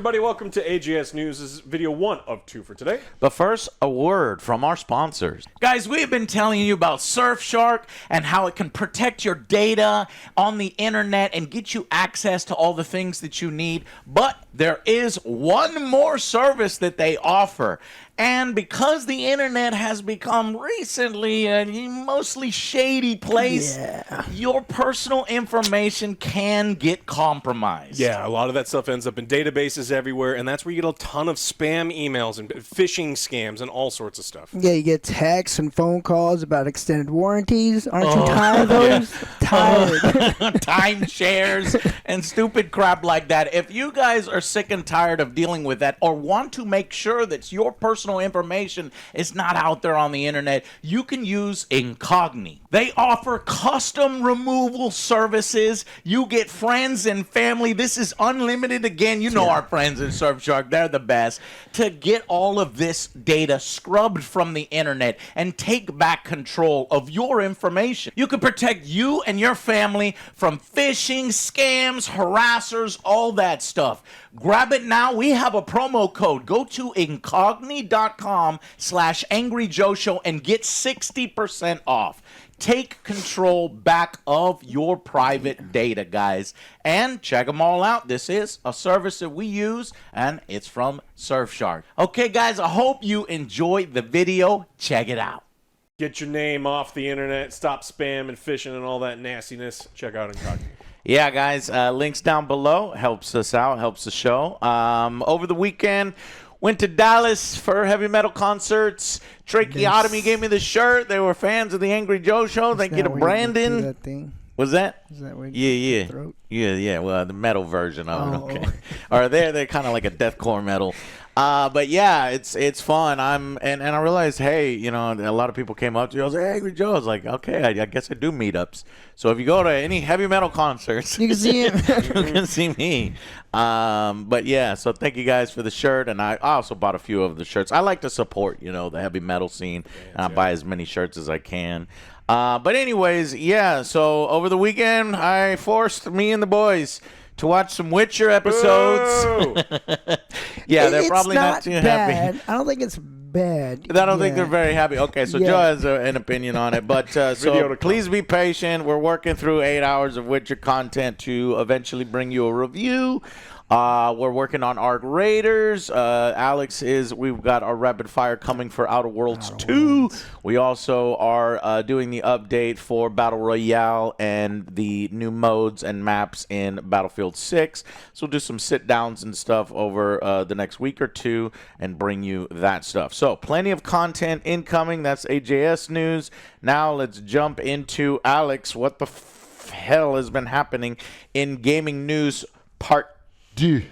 everybody. Welcome to AJS News. This is video 1 of 2 for today. But first, a word from our sponsors. Guys, we have been telling you about Surfshark and how it can protect your data on the internet and get you access to all the things that you need. But there is one more service that they offer. And because the internet has become recently a mostly shady place, your personal information can get compromised. Yeah, a lot of that stuff ends up in databases everywhere, and that's where you get a ton of spam emails and phishing scams and all sorts of stuff. Yeah, you get texts and phone calls about extended warranties. Aren't you tired of those? Tired. Timeshares and stupid crap like that. If you guys are sick and tired of dealing with that or want to make sure that your personal information is not out there on the internet, you can use Incogni. They offer custom removal services. You get friends and family. This is unlimited again. You know our friends at Surfshark. They're the best. To get all of this data scrubbed from the internet and take back control of your information. You can protect you and your family from phishing, scams, harassers, all that stuff. Grab it now. We have a promo code. Go to incogni.com/angryjoeshow and get 60% off. Take control back of your private data, guys. And check them all out. This is a service that we use, and it's from Surfshark. Okay, guys, I hope you enjoyed the video. Check it out. Get your name off the internet. Stop spam and phishing and all that nastiness. Check out Incogni. Yeah, guys, links down below. Helps us out, helps the show. Over the weekend, went to Dallas for heavy metal concerts. Tracheotomy gave me the shirt. They were fans of the Angry Joe Show. Thank you to Brandon. That thing? Was that? Is that where Yeah. Well, the metal version of it. Okay. Or they're kind of like a deathcore metal. But yeah, it's fun. And I realized, hey, you know, a lot of people came up to you. I was like, hey, Angry Joe. I was like, okay, I guess I do meetups. So if you go to any heavy metal concerts, you can see him. you can see me. But yeah, so thank you guys for the shirt, and I also bought a few of the shirts. I like to support, you know, the heavy metal scene, and I buy as many shirts as I can. But anyways, yeah. So over the weekend, I forced me and the boys to watch some Witcher episodes. Yeah, they're probably not too happy. I don't think it's bad. I don't think they're very happy. Okay, so Joe has an opinion on it. But so please be patient. We're working through 8 hours of Witcher content to eventually bring you a review. We're working on Arc Raiders. We've got our rapid fire coming for Outer Worlds 2. We also are doing the update for Battle Royale and the new modes and maps in Battlefield 6. So we'll do some sit downs and stuff over the next week or two and bring you that stuff. So plenty of content incoming. That's AJS News. Now let's jump into Alex. What the hell has been happening in gaming news part 2?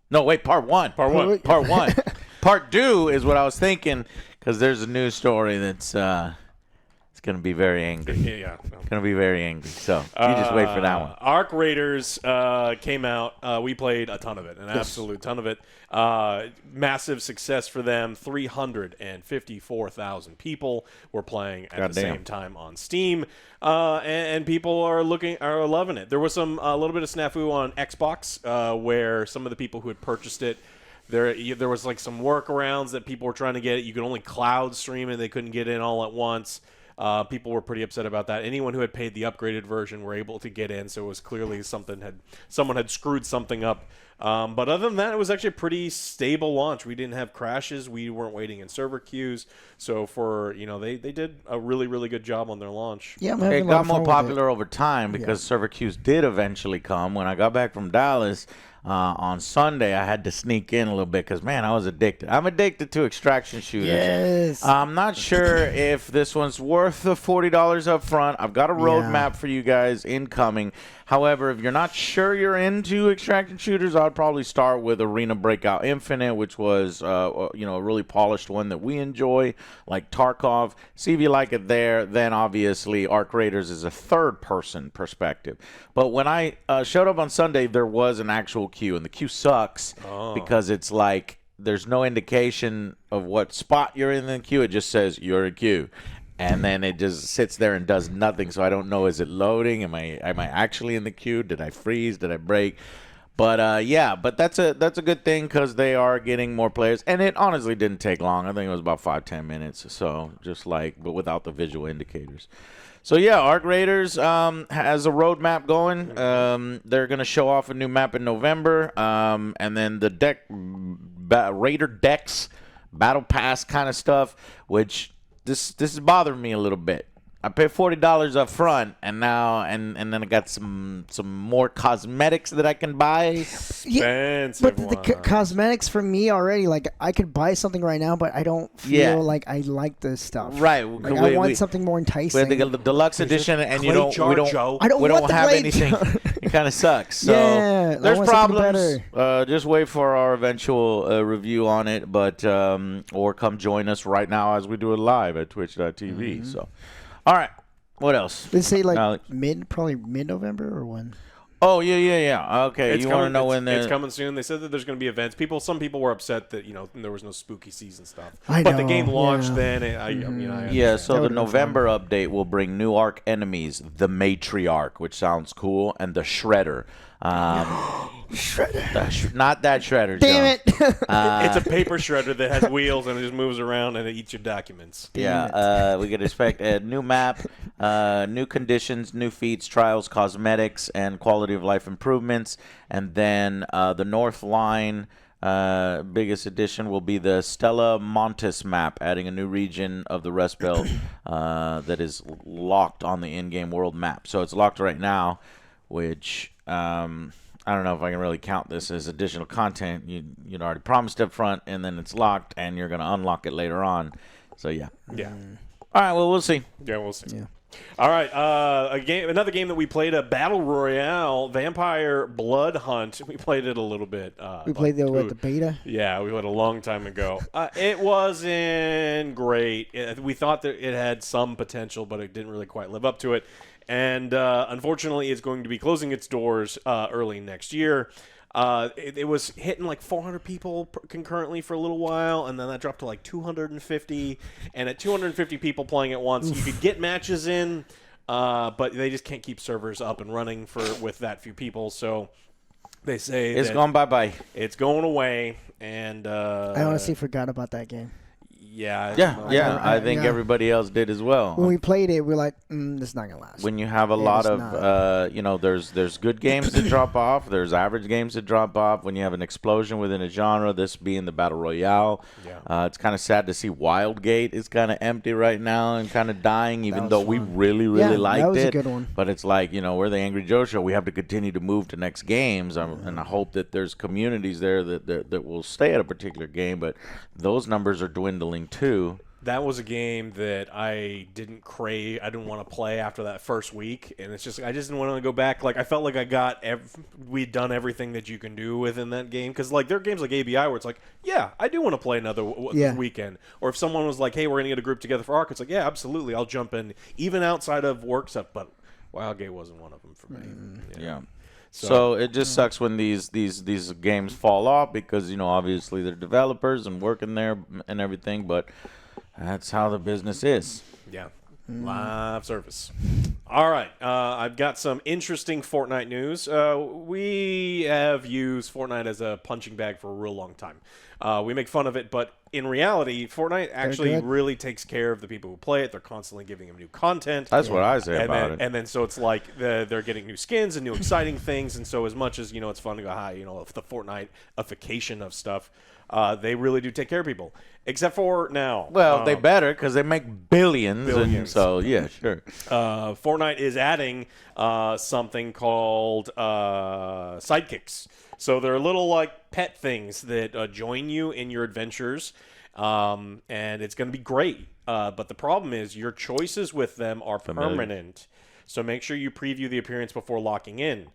No, wait, part 1. Part 1. Part 2 is what I was thinking, because there's a news story that's it's going to be very angry. Yeah. It's going to be very angry. So you just wait for that one. Arc Raiders came out. We played a ton of it, an absolute ton of it. Massive success for them. 354,000 people were playing at the same time on Steam, and people are loving it. There was a little bit of snafu on Xbox where some of the people who had purchased it, there was like some workarounds that people were trying to get it. You could only cloud stream it. They couldn't get in all at once. People were pretty upset about that. Anyone who had paid the upgraded version were able to get in, so it was clearly someone had screwed something up. But other than that, it was actually a pretty stable launch. We didn't have crashes. We weren't waiting in server queues. So they did a really, really good job on their launch. Yeah, it got more popular over time because server queues did eventually come. When I got back from Dallas on Sunday, I had to sneak in a little bit because, man, I was addicted. I'm addicted to extraction shooters. Yes. I'm not sure if this one's worth the $40 up front. I've got a roadmap for you guys incoming. However, if you're not sure you're into extraction shooters, I'd probably start with Arena Breakout Infinite, which was a really polished one that we enjoy, like Tarkov. See if you like it there. Then obviously Arc Raiders is a third-person perspective. But when I showed up on Sunday, there was an actual queue, and the queue sucks because it's like there's no indication of what spot you're in the queue. It just says you're in queue. And then it just sits there and does nothing. So I don't know, is it loading? Am I actually in the queue? Did I freeze? Did I break? But yeah, but that's a good thing because they are getting more players, and it honestly didn't take long. I think it was about 5-10 minutes. So but without the visual indicators. So yeah, Arc Raiders has a roadmap going. They're gonna show off a new map in November, and then the Raider decks, Battle Pass kind of stuff. Which this is bothering me a little bit. I paid $40 up front, and now and then I got some more cosmetics that I can buy. Yeah, but the cosmetics for me already, like I could buy something right now, but I don't feel like I like this stuff. Right. Like, I want something more enticing. We have the deluxe edition, and we don't have anything. It kind of sucks. So yeah, there's problems. Just wait for our eventual review on it, but or come join us right now as we do it live at twitch.tv. So. All right. What else? They say probably mid-November or when? Oh yeah. Okay, you want to know when it's coming soon? They said that there's going to be events. Some people were upset that there was no spooky season stuff. But the game launched then. So the November update will bring new arc enemies, the Matriarch, which sounds cool, and the Shredder. Shredder. Not that Shredder. Damn it! It's a paper shredder that has wheels and it just moves around and it eats your documents. Yeah, we could expect a new map, new conditions, new feats, trials, cosmetics, and quality of life improvements. And then the North Line biggest addition will be the Stella Montes map, adding a new region of the Rust Belt that is locked on the in-game world map. So it's locked right now, which I don't know if I can really count this as additional content. You'd already promised up front, and then it's locked, and you're going to unlock it later on. So, yeah. Yeah. All right, well, we'll see. Yeah, we'll see. Yeah. All right, another game that we played, a Battle Royale, Vampire Blood Hunt. We played it a little bit. We played the beta? Yeah, we went a long time ago. It wasn't great. We thought that it had some potential, but it didn't really quite live up to it. And unfortunately, it's going to be closing its doors early next year. It was hitting like 400 people concurrently for a little while, and then that dropped to like 250. And at 250 people playing at once, you could get matches in, but they just can't keep servers up and running with that few people. So they say it's gone bye-bye. It's going away, and I honestly forgot about that game. Yeah. I think everybody else did as well. When we played it, we're like, this is not gonna last. When you have a lot of, there's good games that drop off. There's average games that drop off. When you have an explosion within a genre, this being the Battle Royale, it's kind of sad to see Wildgate is kind of empty right now and kind of dying, even though we really liked it. That was a good one. But it's like, we're the Angry Joe Show. We have to continue to move to next games, and I hope that there's communities there that will stay at a particular game. But those numbers are dwindling too. That was a game that I didn't crave. I didn't want to play after that first week, and it's just I just didn't want to go back. Like I felt like we'd done everything that you can do within that game. Because like there are games like ABI where it's like, yeah, I do want to play another weekend. Or if someone was like, hey, we're gonna get a group together for Ark, it's like, yeah, absolutely, I'll jump in, even outside of work stuff. But Wildgate wasn't one of them for me. Yeah. So it just sucks when these games fall off because obviously they're developers and working there and everything, but that's how the business is. Yeah. Live service. All right. I've got some interesting Fortnite news. We have used Fortnite as a punching bag for a real long time. We make fun of it, but in reality, Fortnite actually really takes care of the people who play it. They're constantly giving them new content. That's what I say about it. And then so it's like they're getting new skins and new exciting things. And so as much as, it's fun to go high, the Fortnite-ification of stuff, they really do take care of people. Except for now. Well, they better because they make billions. And so, yeah, sure. Fortnite is adding something called sidekicks. So they're little like pet things that join you in your adventures, and it's going to be great. But the problem is your choices with them are permanent. So make sure you preview the appearance before locking in,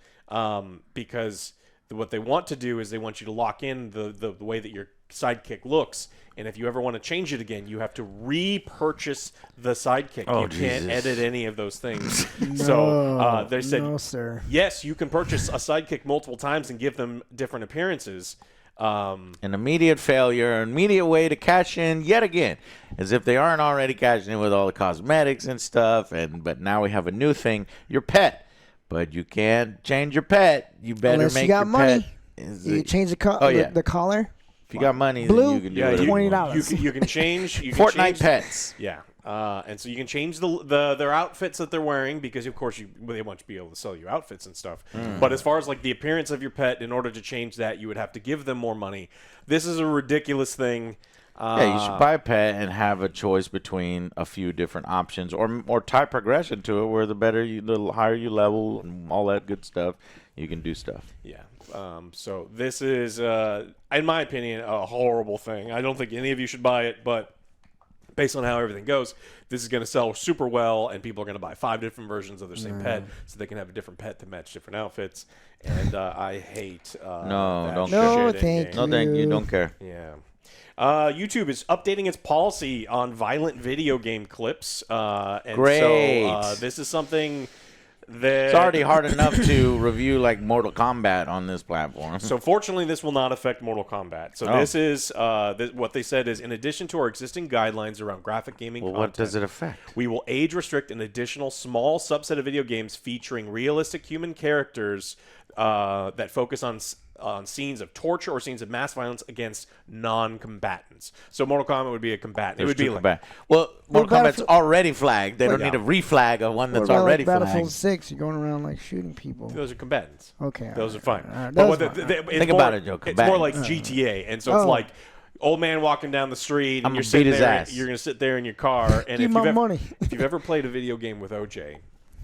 because what they want to do is they want you to lock in the way that your sidekick looks. And if you ever want to change it again, you have to repurchase the sidekick. You can't edit any of those things. So they said, no, sir. Yes, you can purchase a sidekick multiple times and give them different appearances. An immediate failure, an immediate way to cash in yet again, as if they aren't already cashing in with all the cosmetics and stuff. But now we have a new thing. Your pet but you can't change your pet. You better Unless make you got your money. pet. You change the the collar. If you got money, Blue, then you can do it. $20. You can change. You can Fortnite change, pets. Yeah. And so you can change their outfits that they're wearing because, of course, they want to be able to sell you outfits and stuff. But as far as like the appearance of your pet, in order to change that, you would have to give them more money. This is a ridiculous thing. Yeah, you should buy a pet and have a choice between a few different options, or tie progression to it, where the higher you level and all that good stuff, you can do stuff. Yeah. So this is, in my opinion, a horrible thing. I don't think any of you should buy it, but based on how everything goes, this is going to sell super well, and people are going to buy 5 different versions of their same pet, so they can have a different pet to match different outfits. And I hate No, thank you. Don't care. Yeah. YouTube is updating its policy on violent video game clips. And Great. So this is something that... It's already hard enough to review like Mortal Kombat on this platform. So fortunately, this will not affect Mortal Kombat. So this is what they said is, in addition to our existing guidelines around graphic gaming content, what does it affect? we will age restrict an additional small subset of video games featuring realistic human characters that focus on scenes of torture or scenes of mass violence against non-combatants. So Mortal Kombat would be a combatant. It would be like... Well, Mortal Kombat's already flagged. They don't need a reflag of one that's already flagged. Battlefield 6, you're going around like shooting people. Those are combatants. Okay. Those are fine. Think about it, Joe. It's more like GTA. And so it's like old man walking down the street, and you're sitting there. You're going to sit there in your car. And Give my money. If you've ever played a video game with OJ,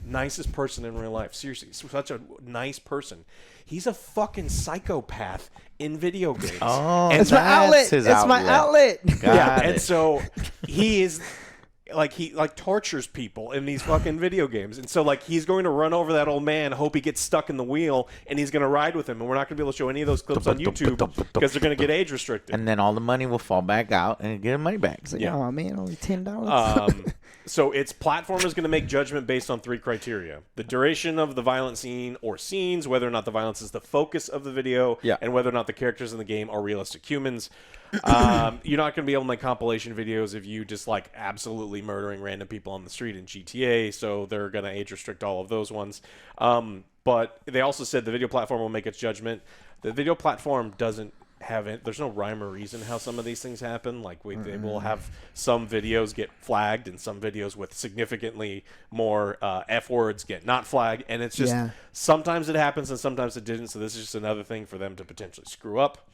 nicest person in real life. Seriously, such a nice person. He's a fucking psychopath in video games. Oh, it's my outlet. It's my outlet. And so he is he tortures people in these fucking video games. And so like he's going to run over that old man, hope he gets stuck in the wheel, and he's going to ride with him. And we're not going to be able to show any of those clips on YouTube because they're going to get age restricted. And then all the money will fall back out and get money back. It's like, oh man, only $10. So its platform is going to make judgment based on 3 criteria: the duration of the violent scene or scenes, whether or not the violence is the focus of the video, and whether or not the characters in the game are realistic humans. You're not going to be able to make compilation videos of you just like absolutely murdering random people on the street in GTA, so they're going to age restrict all of those ones. But they also said the video platform will make its judgment. The video platform doesn't have it. There's no rhyme or reason how some of these things happen. Like they will have some videos get flagged and some videos with significantly more F words get not flagged, and it's just sometimes it happens and sometimes it didn't. So this is just another thing for them to potentially screw up.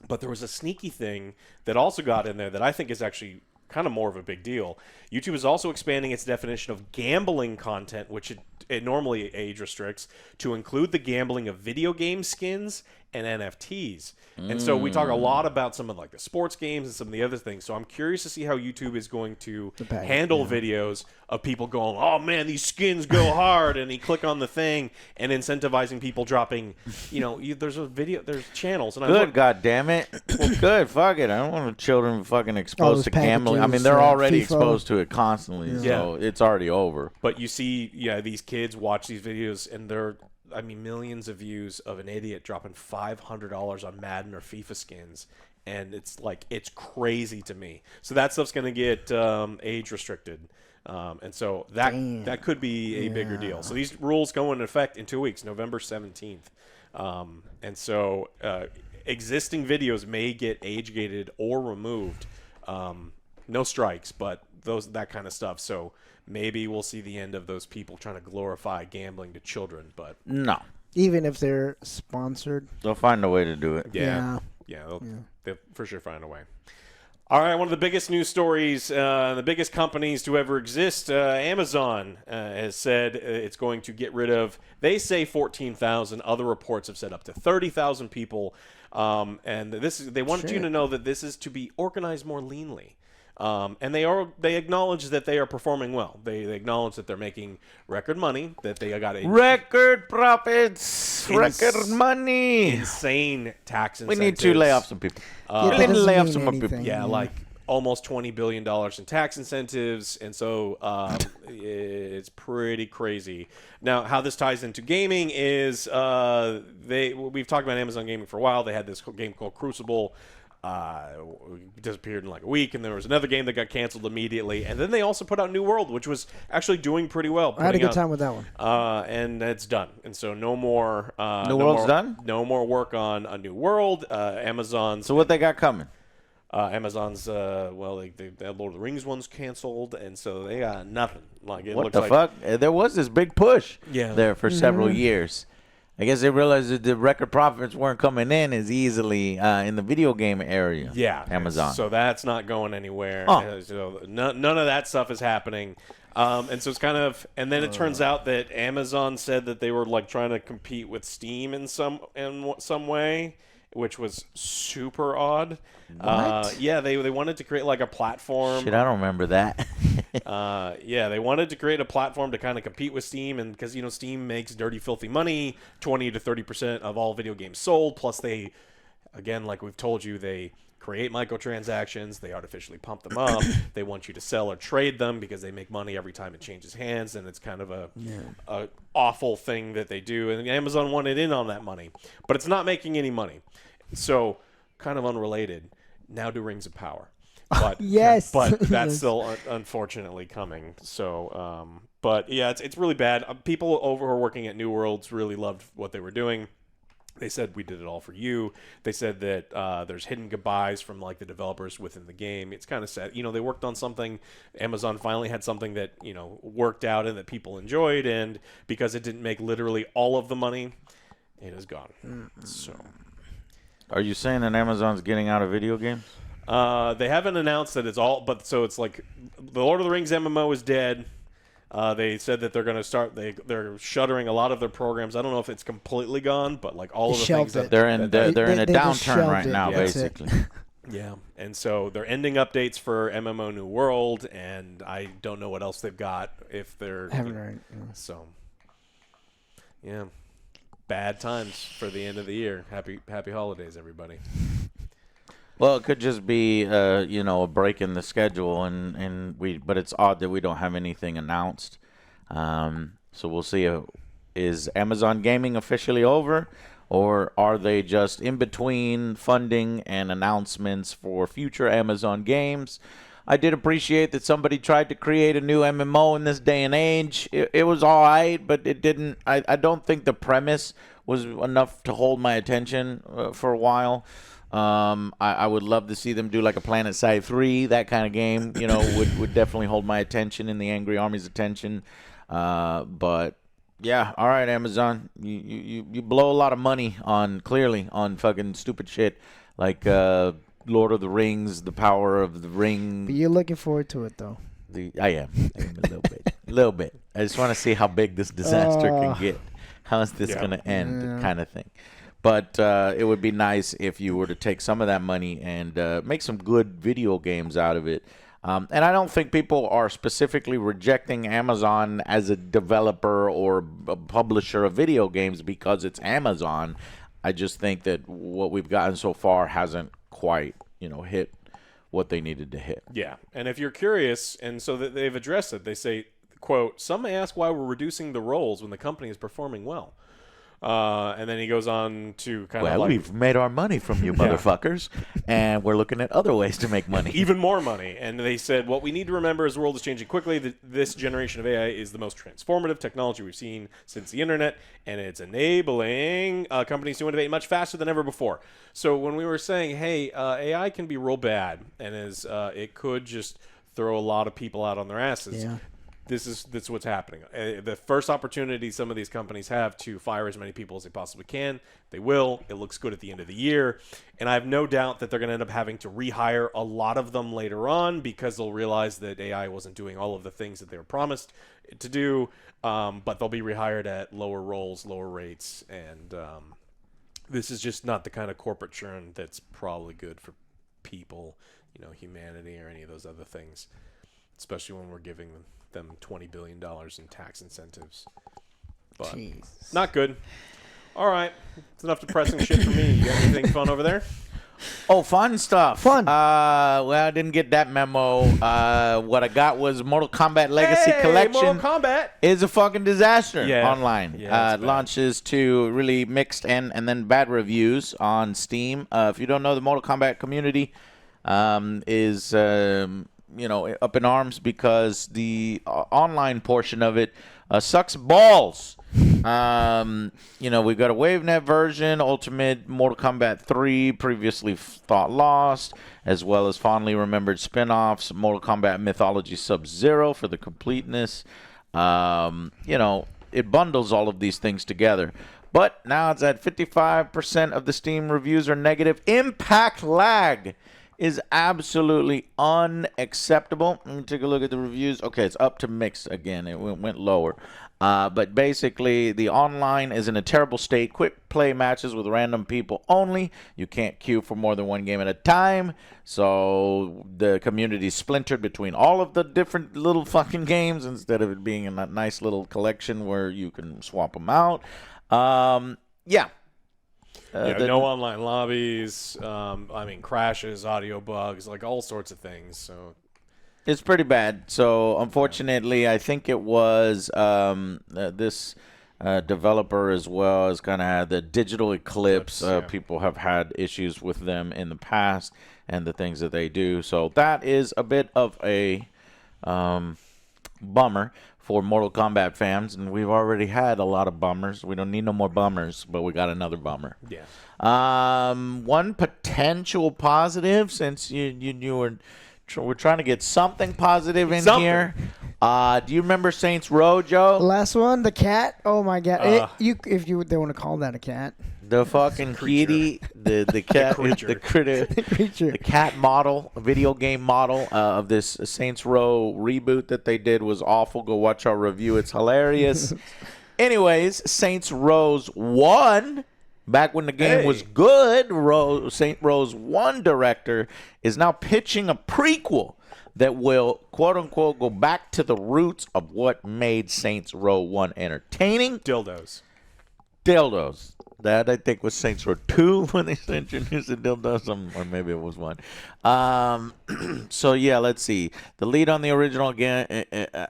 But there was a sneaky thing that also got in there that I think is actually kind of more of a big deal. YouTube is also expanding its definition of gambling content, which it normally age restricts, to include the gambling of video game skins and NFTs. And so we talk a lot about some of like the sports games and some of the other things. So I'm curious to see how YouTube is going to handle videos of people going, oh man, these skins go hard, and you click on the thing and incentivizing people dropping, there's channels. And good, God damn it. Well, good, fuck it. I don't want children fucking exposed to gambling. I mean, they're already exposed to it constantly, so it's already over. But you see, these kids watch these videos and they're, millions of views of an idiot dropping $500 on Madden or FIFA skins, and it's crazy to me. So that stuff's going to get age restricted, and so that could be a bigger deal. So these rules go into effect in 2 weeks, November 17th, and so existing videos may get age gated or removed. No strikes, but that kind of stuff. So maybe we'll see the end of those people trying to glorify gambling to children, but no. Even if they're sponsored, they'll find a way to do it. They'll for sure find a way. All right, one of the biggest news stories, the biggest companies to ever exist, Amazon has said it's going to get rid of, they say 14,000. Other reports have said up to 30,000 people. And they wanted you to know that this is to be organized more leanly. And they acknowledge that they are performing well. They acknowledge that they're making record money, that they got record profits, record money, insane tax incentives. We need to lay off some people. We need to lay off some more people. Yeah, like almost $20 billion in tax incentives, and so it's pretty crazy. Now, how this ties into gaming is we've talked about Amazon Gaming for a while. They had this game called Crucible. disappeared in like a week, and there was another game that got canceled immediately, and then they also put out New World, which was actually doing pretty well. I had a good time with that one. And it's done, and so no more. New World's done. No more work on a New World. Amazon's. So what they got coming? Amazon's the Lord of the Rings one's canceled, and so they got nothing. Like it What looks the like, fuck? There was this big push there for Mm-hmm. several years. I guess they realized that the record profits weren't coming in as easily in the video game area. Yeah, Amazon. So that's not going anywhere. Huh. So none of that stuff is happening. And so it's kind of, and then it turns out that Amazon said that they were like trying to compete with Steam in some way, which was super odd. What? Yeah, they wanted to create like a platform. Shit, I don't remember that. Yeah, they wanted to create a platform to kind of compete with Steam, and because Steam makes dirty, filthy money, 20 to 30% of all video games sold. Plus, they, again, like we've told you, they create microtransactions, they artificially pump them up. They want you to sell or trade them because they make money every time it changes hands, and it's kind of a awful thing that they do. And Amazon wanted in on that money, but it's not making any money. So, kind of unrelated. Now do Rings of Power. But Yes. but that's still unfortunately coming. So, but yeah, it's really bad. People over who are working at New Worlds really loved what they were doing. They said we did it all for you. They said that there's hidden goodbyes from like the developers within the game. It's kind of sad. They worked on something. Amazon finally had something that worked out and that people enjoyed, and because it didn't make literally all of the money, it is gone. So, Are you saying that Amazon's getting out of video games? they haven't announced that it's all, but so it's like the Lord of the Rings MMO is dead. They said that they're going to start. They're shuttering a lot of their programs. I don't know if it's completely gone, but like all of the things that they're in a downturn right now, That's basically. yeah, and so they're ending updates for MMO New World, and I don't know what else they've got if they're Haven't heard. so. Yeah, bad times for the end of the year. Happy holidays, everybody. Well, it could just be, a break in the schedule, but it's odd that we don't have anything announced. So we'll see. Is Amazon Gaming officially over, or are they just in between funding and announcements for future Amazon games? I did appreciate that somebody tried to create a new MMO in this day and age. It was all right, but it didn't. I don't think the premise was enough to hold my attention for a while. I would love to see them do like a Planet Side 3, that kind of game, would definitely hold my attention and the Angry Army's attention. But yeah, all right, Amazon, you blow a lot of money on fucking stupid shit like Lord of the Rings, The Power of the Ring. But you're looking forward to it, though. I am a little bit. I just want to see how big this disaster can get. How is this going to end, kind of thing. But it would be nice if you were to take some of that money and make some good video games out of it. And I don't think people are specifically rejecting Amazon as a developer or a publisher of video games because it's Amazon. I just think that what we've gotten so far hasn't quite, hit what they needed to hit. Yeah, and if you're curious, and so that they've addressed it, they say, quote, "Some may ask why we're reducing the roles when the company is performing well." And then he goes on to kind of like, we've made our money from you motherfuckers, and we're looking at other ways to make money. Even more money. And they said, what we need to remember is the world is changing quickly. This generation of AI is the most transformative technology we've seen since the internet, and it's enabling companies to innovate much faster than ever before. So when we were saying, hey, AI can be real bad, and it could just throw a lot of people out on their asses. Yeah. This is what's happening. The first opportunity some of these companies have to fire as many people as they possibly can, they will. It looks good at the end of the year. And I have no doubt that they're going to end up having to rehire a lot of them later on because they'll realize that AI wasn't doing all of the things that they were promised to do. But they'll be rehired at lower roles, lower rates. And this is just not the kind of corporate churn that's probably good for people, humanity or any of those other things, especially when we're giving them $20 billion in tax incentives. But not good. All right. It's enough depressing shit for me. You got anything fun over there? Oh, fun stuff. Fun. Well, I didn't get that memo. What I got was Mortal Kombat Legacy Collection. Mortal Kombat is a fucking disaster online. Yeah, launches to really mixed and then bad reviews on Steam. If you don't know, the Mortal Kombat community is up in arms because the online portion of it sucks balls. We've got a WaveNet version, Ultimate Mortal Kombat 3, previously thought lost, as well as fondly remembered spin-offs, Mortal Kombat Mythology Sub-Zero for the completeness. It bundles all of these things together. But now it's at 55% of the Steam reviews are negative. Impact lag is absolutely unacceptable. Let me take a look at the reviews. Okay, it's up to mixed again. It went lower. But basically, the online is in a terrible state. Quick play matches with random people only. You can't queue for more than one game at a time. So the community splintered between all of the different little fucking games instead of it being in that nice little collection where you can swap them out. No online lobbies. Crashes, audio bugs, like all sorts of things. So it's pretty bad. So unfortunately, I think it was this developer as well as kind of had the Digital Eclipse. People have had issues with them in the past and the things that they do. So that is a bit of a bummer for Mortal Kombat fans, and we've already had a lot of bummers. We don't need no more bummers, but we got another bummer. Yeah. One potential positive, since we're trying to get something positive in here. Do you remember Saints Row, Joe? The last one, the cat. Oh my God! If they want to call that a cat. The fucking kitty, the cat, the critter, the cat model, video game model of this Saints Row reboot that they did was awful. Go watch our review; it's hilarious. Anyways, Saints Row 1, back when the game was good, Saints Row 1 director is now pitching a prequel that will, quote unquote, go back to the roots of what made Saints Row 1 entertaining. Dildos. That, I think, was Saints Row 2 when they introduced the dildos, or maybe it was 1. So, yeah, let's see. The lead on the original again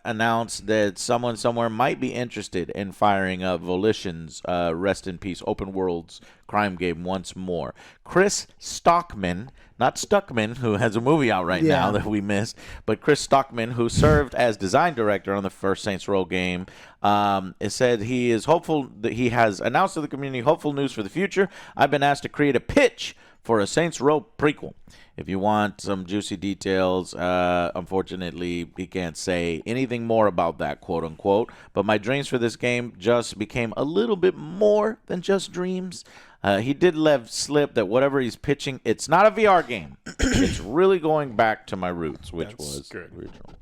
announced that someone somewhere might be interested in firing up Volition's Rest in Peace Open Worlds crime game once more. Chris Stockman, not Stuckman, who has a movie out right now that we missed, but Chris Stockman, who served as design director on the first Saints Row game, it said he is hopeful that he has announced to the community hopeful news for the future. I've been asked to create a pitch for a Saints Row prequel. If you want some juicy details, unfortunately, he can't say anything more about that, quote unquote. But my dreams for this game just became a little bit more than just dreams. He did let slip that whatever he's pitching, it's not a VR game. It's really going back to my roots, which was good. Original.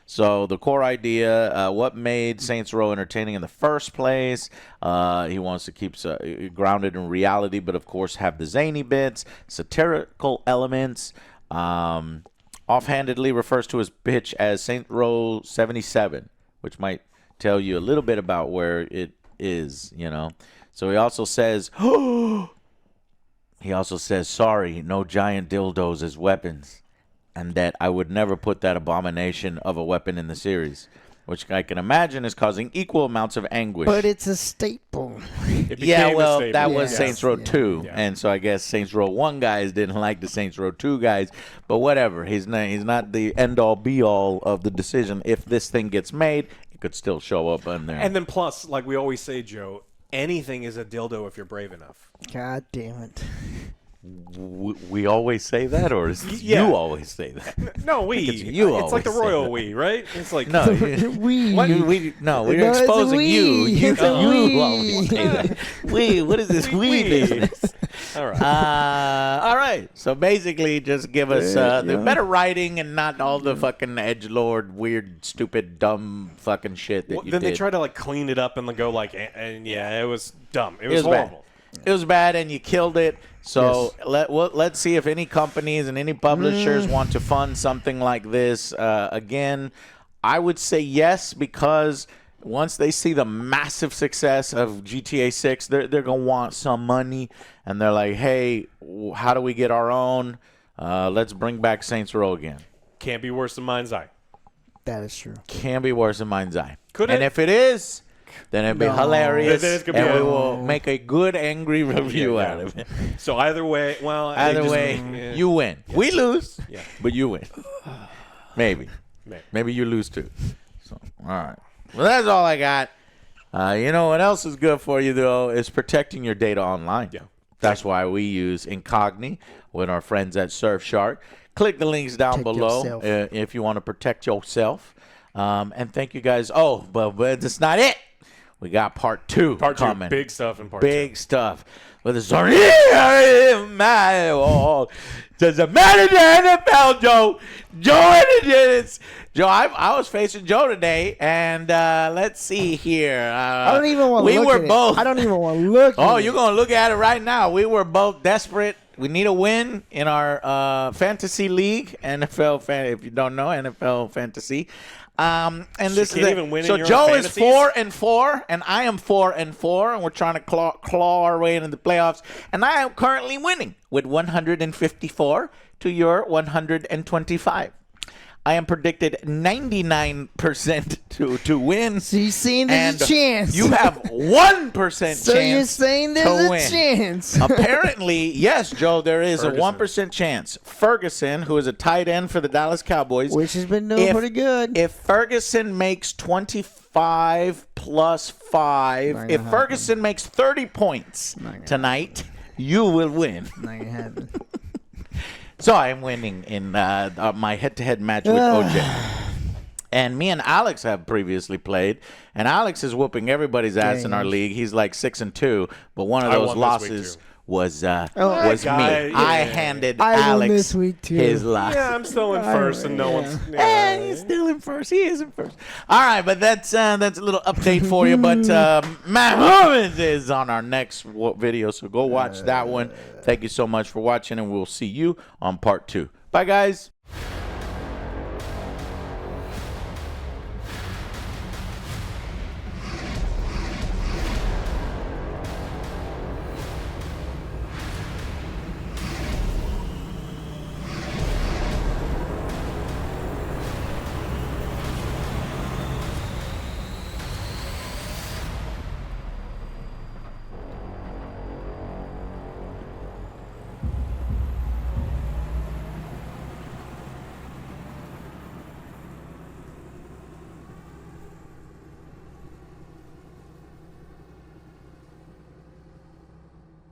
So the core idea, what made Saints Row entertaining in the first place, he wants to keep grounded in reality, but of course have the zany bits, satirical elements. Offhandedly refers to his pitch as Saints Row 77, which might tell you a little bit about where it is, So he also says, sorry, no giant dildos as weapons. And that I would never put that abomination of a weapon in the series, which I can imagine is causing equal amounts of anguish. But it's a staple. That was Saints Row 2. And so I guess Saints Row 1 guys didn't like the Saints Row 2 guys. But whatever. He's not the end-all, be-all of the decision. If this thing gets made, it could still show up in there. And then plus, like we always say, Joe, anything is a dildo if you're brave enough. God damn it. We always say that, or you always say that? No, we. It's like the royal we, right? It's like no, we're exposing you. You always say that. We. What is this we business? All right. All right. So basically, just give us the better writing and not all the fucking edgelord, weird, stupid, dumb fucking shit that you then did. They try to clean it up and go and it was dumb. It was horrible. It was bad, and you killed it. So let's see if any companies and any publishers want to fund something like this. Again, I would say yes, because once they see the massive success of GTA 6, they're going to want some money. And they're like, hey, how do we get our own? Let's bring back Saints Row again. Can't be worse than Mind's Eye. That is true. Can't be worse than Mind's Eye. Could and it? if it is, then it'd be hilarious. Then it's gonna and be we will make a good, angry review out of it. So either way, well, either way, you win. Yeah. We lose, but you win. Maybe. Maybe you lose too. So, all right. Well, that's all I got. You know what else is good for you, though, is protecting your data online. Yeah. That's why we use Incogni with our friends at Surfshark. Click the links down below if you want to protect yourself. And thank you guys. Oh, but that's not it. We got part 2 coming. Big stuff in part 2. Big stuff. With the story my wall. Does it matter to NFL, Joe? Joe, I was facing Joe today, and let's see here. I don't even want to look at it. I don't even want to look at it. Oh, you're going to look at it right now. We were both desperate. We need a win in our fantasy league, if you don't know, NFL fantasy. And this is so Joe is 4-4, and I am 4-4, and we're trying to claw our way into the playoffs. And I am currently winning with 154 to your 125. I am predicted 99% to win. So you're saying there's a chance. You have 1% chance. So you're saying there's a chance. Apparently, yes, Joe, there is a 1% chance. Ferguson, who is a tight end for the Dallas Cowboys. Which has been doing pretty good. If Ferguson makes 25 plus 5, if Ferguson makes 30 points tonight, you will win. Not gonna happen. So I'm winning in my head-to-head match with OJ. And me and Alex have previously played, and Alex is whooping everybody's ass in our league. He's like 6-2, but one of those losses was me. I handed Alex his loss. Yeah, I'm still in first, and no one's. He's still in first. He is in first. All right, but that's a little update for you. But Mahomes is on our next video, so go watch that one. Thank you so much for watching, and we'll see you on part 2. Bye, guys.